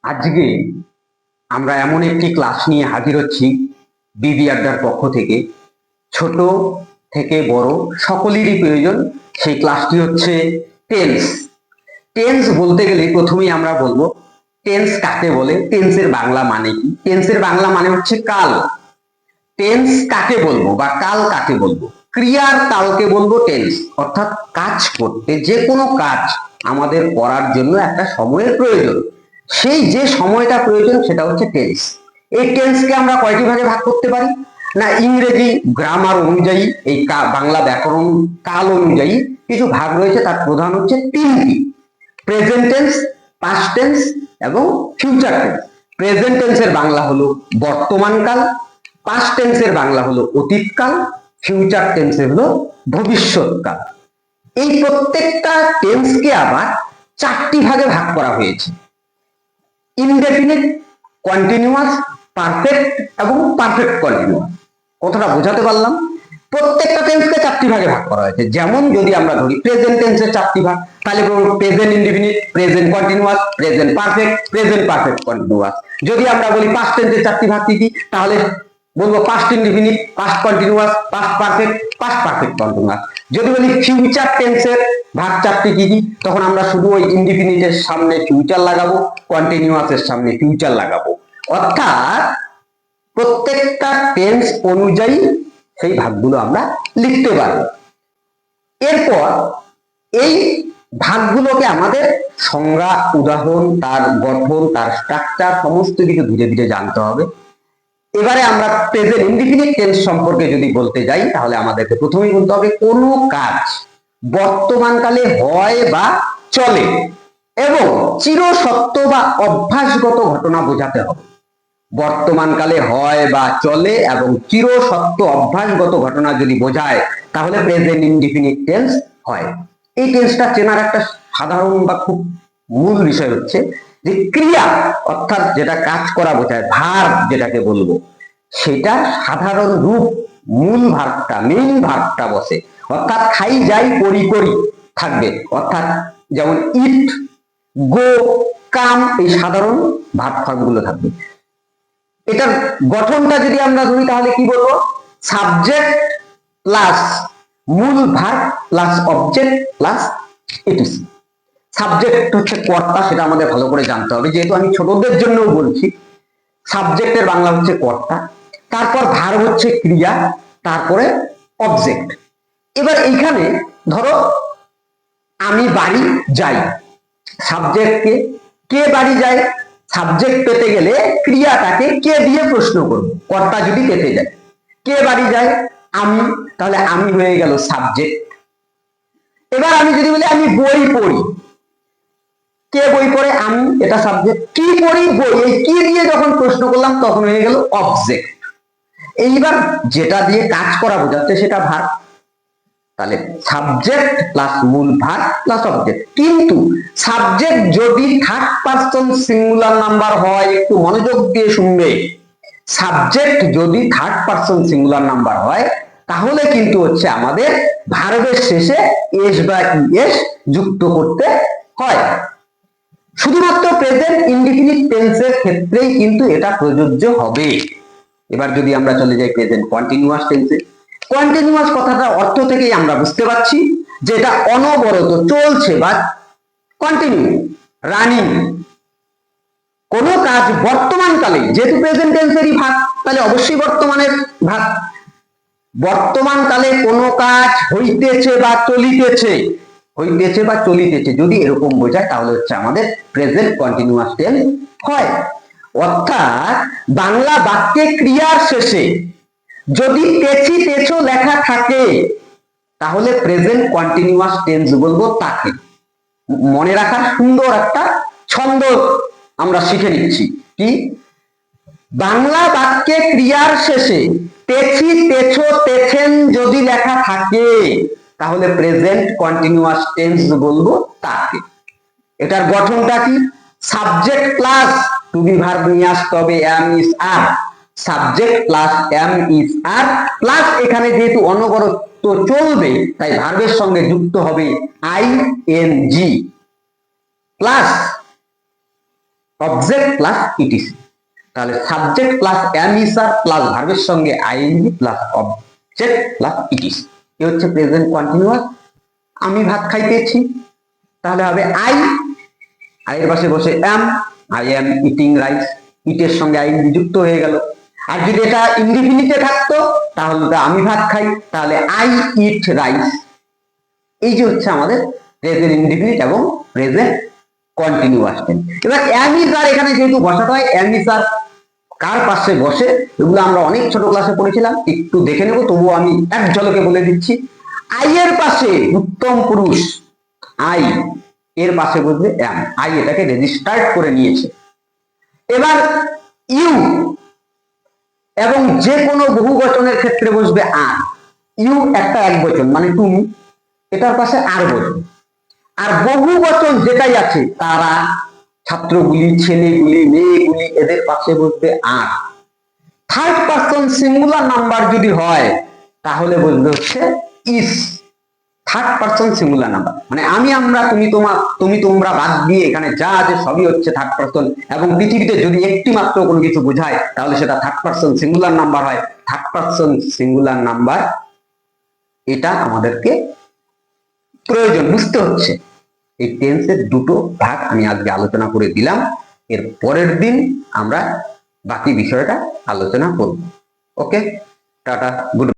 আজকে আমরা এমন একটি ক্লাস নিয়ে হাজির হচ্ছি বিবি আড্ডার পক্ষ থেকে। ছোট থেকে বড় সকলেরই প্রয়োজন সেই ক্লাসটি হচ্ছে টেন্স। টেন্স বলতে গেলে প্রথমেই আমরা বলবো টেন্স কাকে বলে, টেন্সের বাংলা মানে কি। টেন্সের বাংলা মানে হচ্ছে কাল। টেন্স কাকে বলবো বা কাল কাকে বলবো? ক্রিয়ার কালকে বলবো টেন্স। অর্থাৎ কাজ করতে, যে কোনো কাজ আমাদের করার জন্য একটা সময়ের প্রয়োজন, সেই যে সময়টা প্রয়োজন সেটা হচ্ছে টেন্স। এই টেন্সকে আমরা কয়টি ভাগে ভাগ করতে পারি না, ইংরেজি গ্রামার অনুযায়ী, এই বাংলা ব্যাকরণ কাল অনুযায়ী কিছু ভাগ রয়েছে। তার প্রধান হচ্ছে তিনটি: প্রেজেন্ট টেন্স, পাস্ট টেন্স এবং ফিউচার টেন্স। প্রেজেন্ট টেন্সের বাংলা হলো বর্তমান কাল, পাস্ট টেন্সের বাংলা হলো অতীতকাল, ফিউচার টেন্সের হলো ভবিষ্যৎকাল। এই প্রত্যেকটা টেন্সকে আবার চারটি ভাগে ভাগ করা হয়েছে: ইনডেফিনিট, কন্টিনিউয়াস, পারফেক্ট এবং পারফেক্ট কন্টিনিউয়াস। কথাটা বোঝাতে পারলাম? প্রত্যেকটা টেন্সকে চারটি ভাগে ভাগ করা হয়েছে। যেমন যদি আমরা ধরি প্রেজেন্ট টেন্সের চারটি ভাগ, তাহলে present indefinite, present continuous, present perfect, present perfect continuous. যদি আমরা বলি পাস্ট টেন্সের চারটি ভাগ কি কি, তাহলে বলবো past indefinite, past continuous, past perfect, past perfect continuous. যদি বলি ফিউচার টেন্সের ভাগ চারটি কি কি, তখন আমরা শুধু ওই ইনডেফিনিটের সামনে ফিউচার লাগাবো, কন্টিনিউয়াসের সামনে ফিউচার লাগাবো। অর্থাৎ প্রত্যেকটা টেন্স অনুযায়ী সেই ভাগগুলো আমরা লিখতে পারবো। এরপর এই ভাগগুলোকে আমাদের সংজ্ঞা, উদাহরণ, তার গঠন, তার স্ট্রাকচার সমস্ত কিছু ধীরে ধীরে জানতে হবে। এবারে আমরা প্রেজেন্ট ইনডিফিনিট টেন্স সম্পর্কে যদি বলতে যাই, তাহলে আমাদেরকে প্রথমেই বলতে হবে কোনো কাজ বর্তমানকালে হয় বা চলে এবং চিরসত্য বা অভ্যাসগত ঘটনা বোঝাতে হবে। বর্তমানকালে হয় বা চলে এবং চিরসত্য অভ্যাসগত ঘটনা যদি বোঝায়, তাহলে প্রেজেন্ট ইনডিফিনিট টেন্স হয়। এই টেন্সটা চেনার একটা সাধারণ বা খুব মূল বিষয় হচ্ছে যে ক্রিয়া, অর্থাৎ যেটা কাজ করা বোঝায়, ভার্ব যেটাকে বলবো, সেটার সাধারণ রূপ মূল ভার্বটা, মেইন ভার্বটা বসে। অর্থাৎ খাই, যাই, করি, করি থাকবে। অর্থাৎ যেমন ইট, গো, কাম, এই সাধারণ ভার্ব ফর্মগুলো থাকবে। এটার গঠনটা যদি আমরা ধরি, তাহলে কি বলবো? সাবজেক্ট প্লাস মূল verb plus object plus etc. Subject হচ্ছে কর্তা, সেটা আমাদের ভালো করে জানতে হবে, যেহেতু আমি ছোটদের জন্য বলছি। সাবজেক্টের বাংলা হচ্ছে কর্তা, তারপর ভার্ব হচ্ছে ক্রিয়া, তারপরে অবজেক্ট। এবার এইখানে ধরো আমি বাড়ি যাই, সাবজেক্টকে কে বাড়ি যায়, সাবজেক্ট পেতে গেলে ক্রিয়াটাকে কে দিয়ে প্রশ্ন করব, কর্তা যদি পেতে যায়। কে বাড়ি যায়? আমি, তাহলে আমি হয়ে গেল সাবজেক্ট। এবার আমি যদি বলি আমি বই পড়ি, কে বই পড়ে? আমি, এটা সাবজেক্ট। কি পড়ি? বই। এই কি দিয়ে যখন প্রশ্ন করলাম তখন হয়ে গেল অবজেক্ট। এইবার যেটা দিয়ে কাজ করা বোঝাচ্ছে সেটা ভার্ব। তাহলে সাবজেক্ট প্লাস মূল ভার্ব প্লাস অবজেক্ট। কিন্তু সাবজেক্ট যদি থার্ড পারসন সিঙ্গুলার নাম্বার হয়, একটু মনোযোগ দিয়ে শুনবে, সাবজেক্ট যদি থার্ড পারসন সিঙ্গুলার নাম্বার হয়, তাহলে কিন্তু হচ্ছে আমাদের ভার্বের শেষে এস বা ইএস যুক্ত করতে হয়। শুধুমাত্র প্রেজেন্ট ইনডিফিনিট টেন্সের ক্ষেত্রেই কিন্তু এটা প্রযোজ্য হবে। এবার যদি আমরা চলে যাই প্রেজেন্ট কন্টিনিউয়াস টেন্সে, কন্টিনিউয়াস কথাটা অর্থ থেকেই আমরা বুঝতে পারছি যে এটা অনবরত চলছে বা কন্টিনিউ, রানিং। কোন কাজ বর্তমানকালে, যেহেতু প্রেজেন্ট টেন্সেরই ভাগ, তাহলে অবশ্যই বর্তমানের ভাগ। বর্তমানকালে কোন কাজ হইতেছে বা চলিতেছে, হইতেছে বা চলিতেছে যদি এরকম বোঝায়, তাহলে হচ্ছে আমাদের প্রেজেন্ট কন্টিনিউয়াস টেন্স হয়। অর্থাৎ বাংলা বাক্যে ক্রিয়ার শেষে যদি তেছি তেছো লেখা থাকে, তাহলে প্রেজেন্ট কন্টিনিউয়াস টেন্স বলবো তাকে। মনে রাখার সুন্দর একটা ছন্দ আমরা শিখে নিচ্ছি কি, বাংলা বাক্যে ক্রিয়ার শেষে তেছি তেছো তেছেন যদি লেখা থাকে, তাহলে প্রেজেন্ট কন্টিনিউয়াস টেন্স বলবো তাকে। এটার গঠনটা কি? Subject plus to be verb নিয়ে আসতে হবে, am is are. Subject plus am is are plus এখানে যেহেতু অনবরত চলবে, তাই ভার্বের সঙ্গে যুক্ত হবে I N G plus object plus etc. তাহলে subject plus am is are plus ভার্বের সঙ্গে ING plus object plus etc, এ হচ্ছে প্রেজেন্ট কন্টিনিউয়াস। আমি ভাত খাইতেছি, তাহলে হবে আই, আই এর পাশে বসে এম, আই এম ইটিং রাইস, ইটের সঙ্গে আইএনজি যুক্ত হয়ে গেল। আর যদি এটা ইনডিফিনিটে থাকতো তাহলে আমি ভাত খাই, তাহলে আই ইট রাইস। এই যে হচ্ছে আমাদের প্রেজেন্ট ইনডিফিনিট এবং প্রেজেন্ট কন্টিনিউয়াস টেন্স। এবার এম ইজ আর এখানে যেহেতু বসাতে হয়, এম ইজ আর কার পাশে বসে এগুলো আমরা অনেক ছোট ক্লাসে পড়েছিলাম, একটু দেখে নেব, তবুও আমি এক ঝলকে বলে দিচ্ছি। আই এর পাশে উত্তম পুরুষ, আই এর পাশে বসবে এম, আই এটাকে রেজিস্টার্ড করে নিয়েছে। এবার ইউ এবং যে কোনো বহুবচনের ক্ষেত্রে বসবে আর। ইউ একটা একবচন মানে তুমি, এটার পাশে আর বসবে। আর বহুবচন যেটাই আছে, তারা, ছাত্রগুলি, ছেলেগুলি, মেয়েগুলি, এদের পাশে বসবে আর। থার্ড পারসন সিঙ্গুলার নাম্বার যদি হয় তাহলে বলবে হচ্ছে ইস। থার্ড পারসন সিঙ্গুলার নাম্বার মানে আমি, আমরা, তুমি, তোমার, তুমি, তোমরা বাদ দিয়ে এখানে যা আছে সবই হচ্ছে থার্ড পারসন। এবং পৃথিবীতে যদি একটি মাত্র কোনো কিছু বোঝায় তাহলে সেটা থার্ড পারসন সিঙ্গুলার নাম্বার হয়। থার্ড পারসন সিঙ্গুলার নাম্বার, এটা আমাদেরকে প্রয়োজন বুঝতে হচ্ছে। এই টেন্সের দুটো ভাগ আমি আজকে আলোচনা করে দিলাম। এর পরের দিন আমরা বাকি বিষয়টা আলোচনা করব। ওকে, টাটা, গুড।